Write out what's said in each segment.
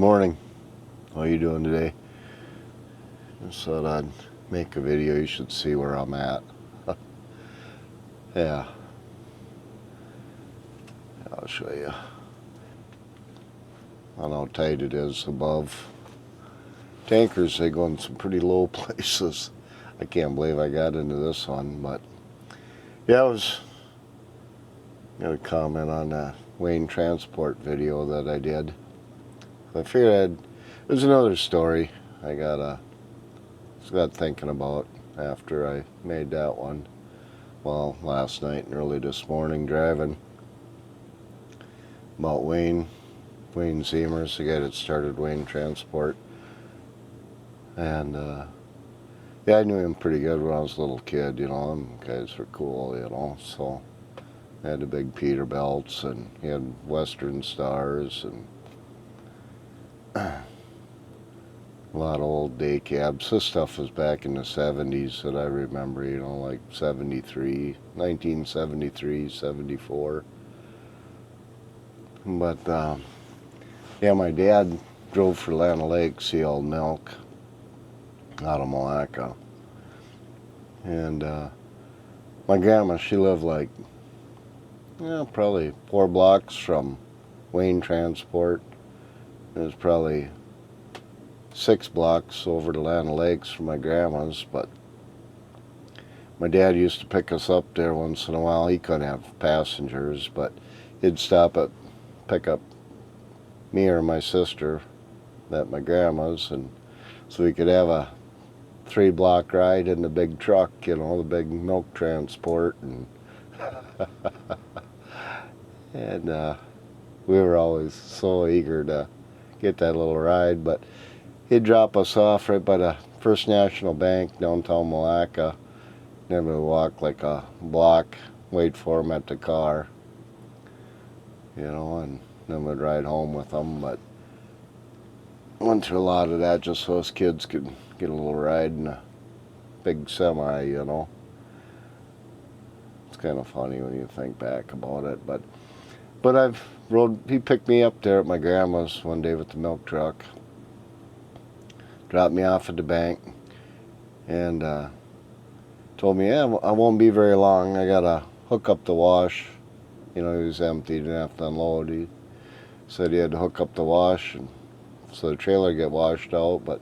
morning. How you doing today? Just thought I'd make a video. You should see where I'm at. Yeah. I'll show you. I don't know how tight it is above. Tankers, they go in some pretty low places. I can't believe I got into this one, but yeah, I was gonna comment on that Wayne transport video that I did. I figured there's another story I got thinking about after I made that one. Well, last night and early this morning driving about Wayne Zimmers, the guy that started Wayne Transport. And yeah, I knew him pretty good when I was a little kid, you know. Them guys were cool, you know. So I had the big Peterbilts, and he had Western Stars, and a lot of old day cabs. This stuff was back in the 70s that I remember, you know, like 1973, 74. But yeah, my dad drove for Land O'Lakes, the old milk, out of Malacca. And my grandma, she lived like, probably 4 blocks from Wayne Transport. It was probably 6 blocks over to Land O'Lakes from my grandma's, but my dad used to pick us up there once in a while. He couldn't have passengers, but he'd stop at pick up me or my sister at my grandma's, and so we could have a 3-block ride in the big truck, you know, the big milk transport, and and we were always so eager to get that little ride. But he'd drop us off right by the First National Bank downtown Malacca. Then we'd walk like a block, wait for him at the car, you know, and then we'd ride home with him. But went through a lot of that just so us kids could get a little ride in a big semi, you know. It's kind of funny when you think back about it, but he picked me up there at my grandma's one day with the milk truck, dropped me off at the bank, and told me, yeah, I won't be very long. I gotta hook up the wash. You know, he was empty, didn't have to unload. He said he had to hook up the wash, and so the trailer would get washed out, but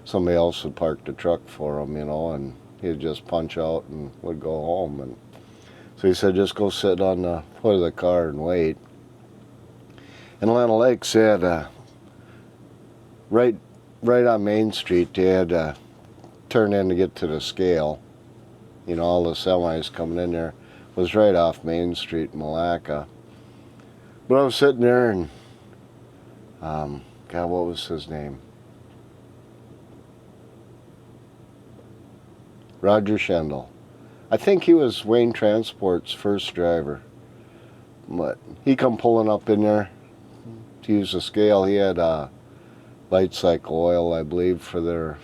somebody else would park the truck for him, you know, and he'd just punch out and would go home. And so he said, just go sit on the foot of the car and wait. And Land O'Lakes had right on Main Street, they had to turn in to get to the scale. You know, all the semis coming in there was right off Main Street in Malacca. But I was sitting there, and God, what was his name? Roger Schendel. I think he was Wayne Transport's first driver. But he come pulling up in there to use the scale. He had light cycle oil, I believe, for their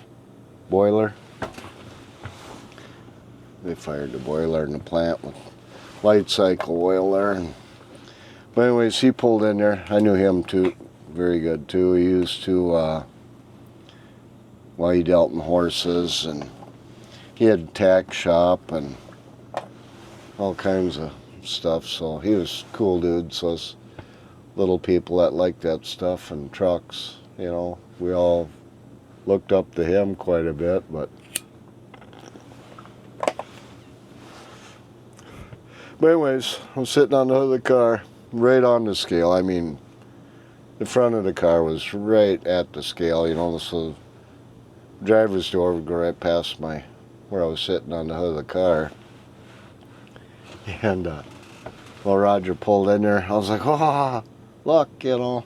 boiler. They fired the boiler in the plant with light cycle oil there. But anyways, he pulled in there. I knew him too, very good too. He used to, he dealt in horses, and he had a tack shop and all kinds of stuff. So he was a cool dude. So us little people that liked that stuff and trucks, you know, we all looked up to him quite a bit. But anyways, I'm sitting on the hood of the car, right on the scale. I mean, the front of the car was right at the scale, you know, so the driver's door would go right past where I was sitting on the hood of the car. And well, Roger pulled in there. I was like, oh, look, you know,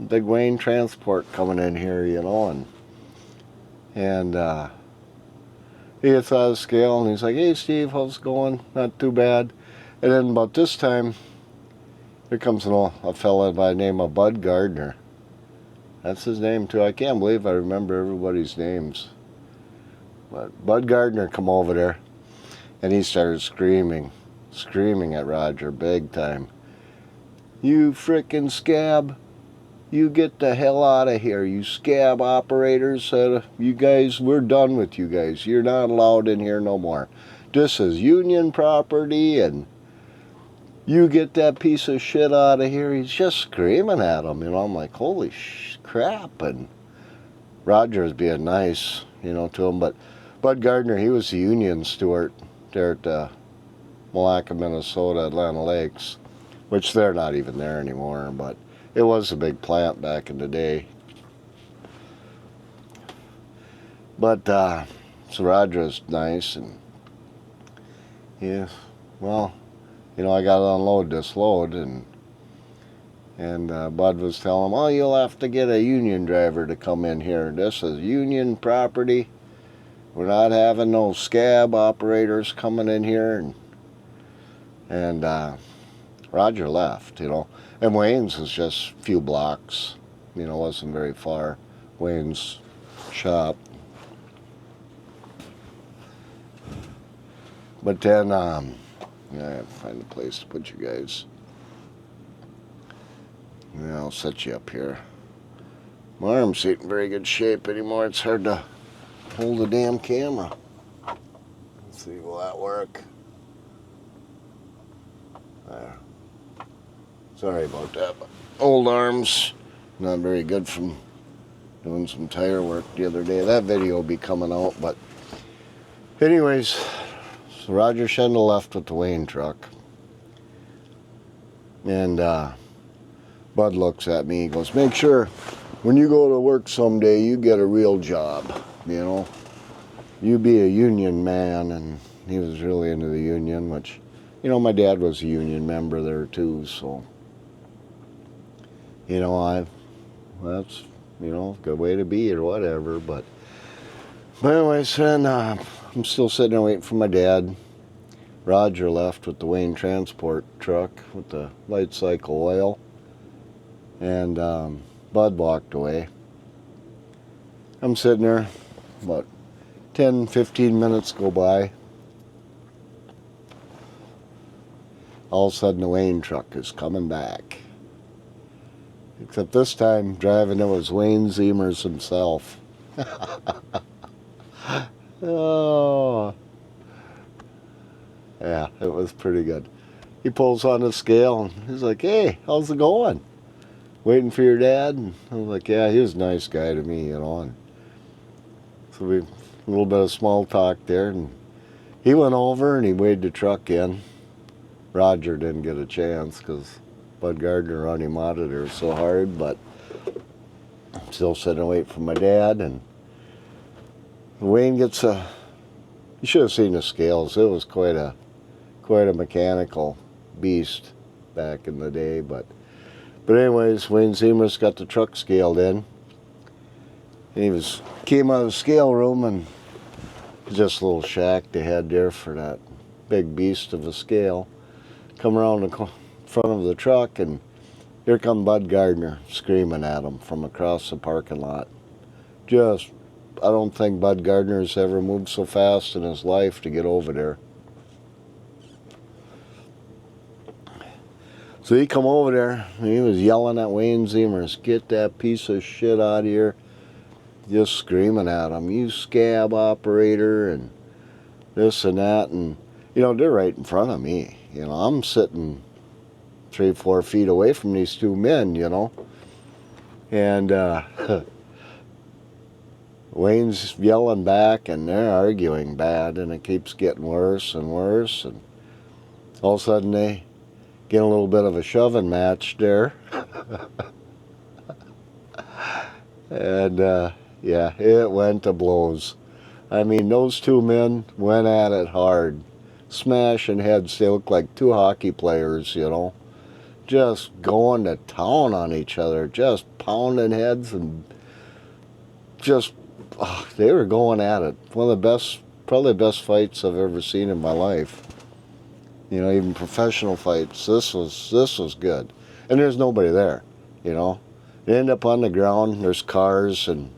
big Wayne Transport coming in here, you know, and he gets out of the scale, and he's like, hey, Steve, how's it going? Not too bad. And then about this time, here comes a fella by the name of Bud Gardner. That's his name, too. I can't believe I remember everybody's names. But Bud Gardner come over there, and he started screaming at Roger big time. You frickin' scab. You get the hell out of here, you scab operators. You guys, we're done with you guys. You're not allowed in here no more. This is union property, and you get that piece of shit out of here. He's just screaming at him, you know. I'm like, holy crap. And Roger's being nice, you know, to him. But Bud Gardner, he was the union steward there at Malacca, Minnesota, Atlanta Lakes, which they're not even there anymore, but it was a big plant back in the day. But so Roger's nice, and yeah, well, you know, I got to unload this load, and Bud was telling him, oh, you'll have to get a union driver to come in here. This is union property. We're not having no scab operators coming in here. And Roger left, you know. And Wayne's was just a few blocks, you know, wasn't very far. Wayne's shop. But then, yeah, I have to find a place to put you guys. Yeah, I'll set you up here. My arms ain't in very good shape anymore. It's hard to hold the damn camera. Let's see, will that work? There. Sorry about that, but old arms, not very good from doing some tire work the other day. That video will be coming out, but anyways, so Roger Schendel left with the Wayne truck. And Bud looks at me, he goes, make sure when you go to work someday, you get a real job, you know. You be a union man. And he was really into the union, which, you know, my dad was a union member there too, so, you know, that's, you know, a good way to be or whatever. But anyways, then I'm still sitting there waiting for my dad. Roger left with the Wayne transport truck with the light cycle oil. And Bud walked away. I'm sitting there, about 10, 15 minutes go by. All of a sudden the Wayne truck is coming back. Except this time, driving it was Wayne Zimmers himself. Oh. Yeah, it was pretty good. He pulls on the scale and he's like, hey, how's it going? Waiting for your dad? And I was like, yeah, he was a nice guy to me, you know. And so we, a little bit of small talk there, and he went over and he weighed the truck in. Roger didn't get a chance because Bud Gardner run him out of there so hard, but I'm still sitting and waiting for my dad. And Wayne gets you should have seen the scales. It was quite a mechanical beast back in the day, but anyways, Wayne Zimmers got the truck scaled in. And he came out of the scale room, and just a little shack they had there for that big beast of a scale. Come around the front of the truck, and here come Bud Gardner screaming at him from across the parking lot. Just, I don't think Bud Gardner's ever moved so fast in his life to get over there. So he come over there, and he was yelling at Wayne Zimmers, get that piece of shit out of here. Just screaming at him, you scab operator, and this and that. And, you know, they're right in front of me. You know, I'm sitting 3-4 feet away from these two men, you know. And Wayne's yelling back, and they're arguing bad, and it keeps getting worse and worse. And all of a sudden they get a little bit of a shoving match there. And yeah, it went to blows. I mean, those two men went at it hard, smashing heads. They looked like two hockey players, you know, just going to town on each other, just pounding heads, and just they were going at it. One of the best, probably the best fights I've ever seen in my life. You know, even professional fights. This was good. And there's nobody there, you know. They end up on the ground. There's cars, and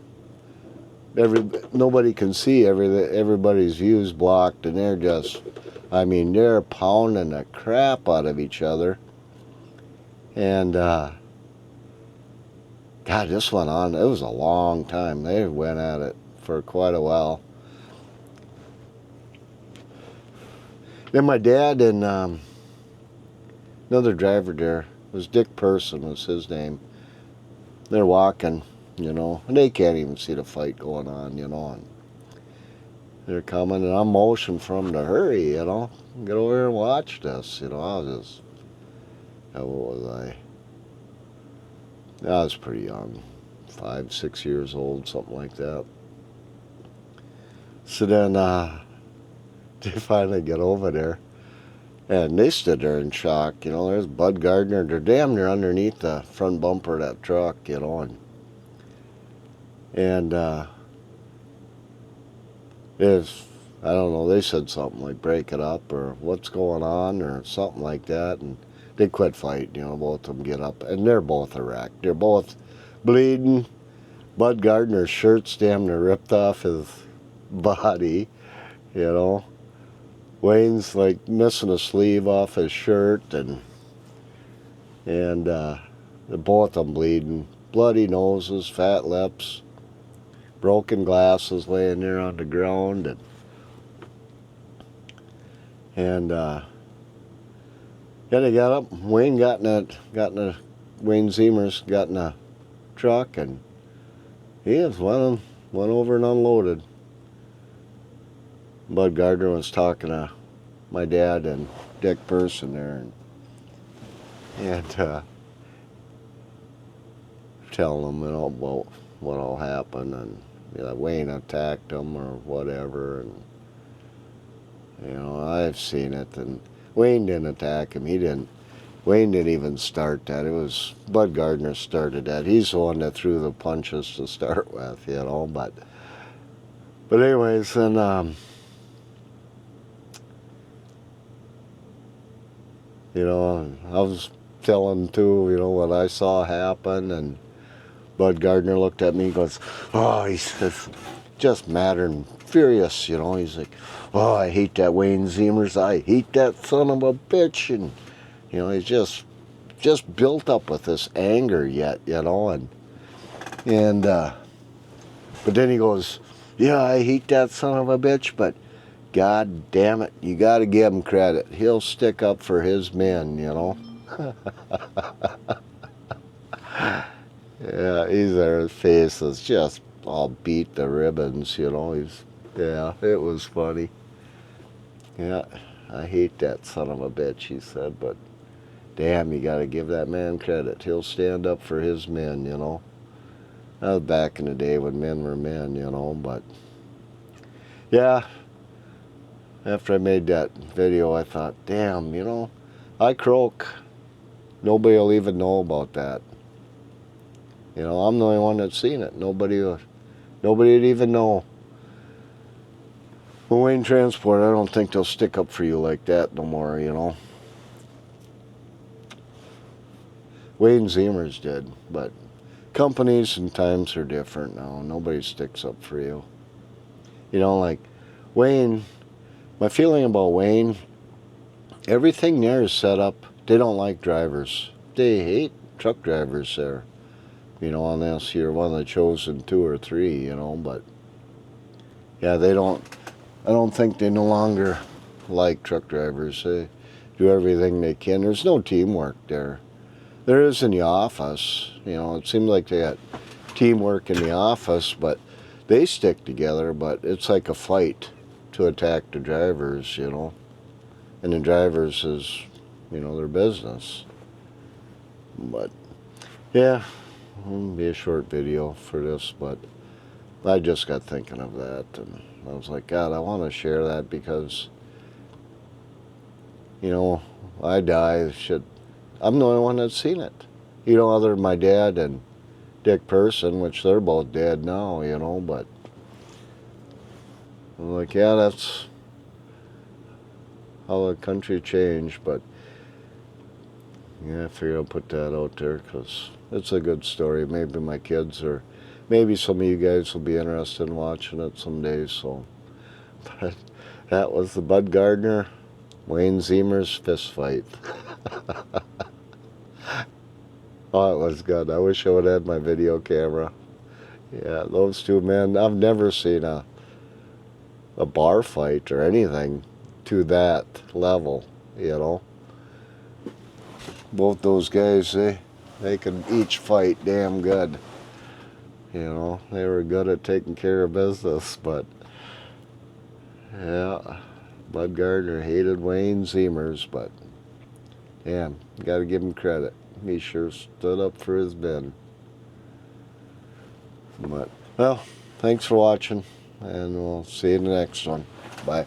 nobody can see. Everybody's view's blocked, and they're just, I mean, they're pounding the crap out of each other. And God, this went on. It was a long time. They went at it for quite a while. Then my dad and another driver there, it was Dick Person was his name. They're walking, you know, and they can't even see the fight going on, you know. And they're coming, and I'm motioning for them to hurry, you know. Get over here and watch this, you know. I was just, what was I was pretty young, 5, 6 years old, something like that. So then they finally get over there, and they stood there in shock, you know. There's Bud Gardner. They're damn near underneath the front bumper of that truck, you know. And I don't know, they said something like break it up or what's going on or something like that. And they quit fighting, you know, both of them get up. And they're both a wreck. They're both bleeding. Bud Gardner's shirt's damn near ripped off his body, you know. Wayne's like missing a sleeve off his shirt, and they're both of them bleeding. Bloody noses, fat lips, broken glasses laying there on the ground, and yeah, they got up. Wayne Wayne Zimmers got in a truck, and he just went over and unloaded. Bud Gardner was talking to my dad and Dick Person there, and telling them, you know, about what all happened, and you know, Wayne attacked him or whatever, and you know, I've seen it, and Wayne didn't attack him. Wayne didn't even start that. It was Bud Gardner started that. He's the one that threw the punches to start with, you know. But anyways, and you know, I was telling too, you know, what I saw happen, and Bud Gardner looked at me and goes, oh, he says, just mad and furious, you know. He's like, oh, I hate that Wayne Zimmers. I hate that son of a bitch. And, you know, he's just built up with this anger yet, you know. And but then he goes, yeah, I hate that son of a bitch, but God damn it, you got to give him credit. He'll stick up for his men, you know. Yeah, he's there. His face is just all beat to ribbons, you know. Yeah, it was funny. Yeah, I hate that son of a bitch, he said, but damn, you got to give that man credit. He'll stand up for his men, you know. That was back in the day when men were men, you know, but yeah. After I made that video, I thought, damn, you know, I croak. Nobody will even know about that. You know, I'm the only one that's seen it. Nobody would even know. Well, Wayne Transport, I don't think they'll stick up for you like that no more, you know. Wayne Zimmers did, but companies and times are different now. Nobody sticks up for you. You know, like Wayne, my feeling about Wayne, everything there is set up. They don't like drivers. They hate truck drivers there. You know, unless you're one of the chosen 2 or 3, you know, but yeah, I don't think they no longer like truck drivers. They do everything they can. There's no teamwork there. There is in the office, you know, it seems like they got teamwork in the office, but they stick together, but it's like a fight to attack the drivers, you know, and the drivers is, you know, their business. But yeah, it'll be a short video for this, but I just got thinking of that, and I was like, God, I want to share that because, you know, I die, shit, I'm the only one that's seen it. You know, other than my dad and Dick Person, which they're both dead now, you know, but I'm like, yeah, that's how the country changed, but yeah, I figured I'll put that out there because it's a good story. Maybe my kids or maybe some of you guys will be interested in watching it someday. So but that was the Bud Gardner, Wayne Zimmers fist fight. Oh, it was good. I wish I would have had my video camera. Yeah, those two men, I've never seen a bar fight or anything to that level, you know. Both those guys, they could each fight damn good. You know, they were good at taking care of business, but yeah, Bud Gardner hated Wayne Zimmers, but damn, gotta give him credit. He sure stood up for his men. But, well, thanks for watching, and we'll see you in the next one. Bye.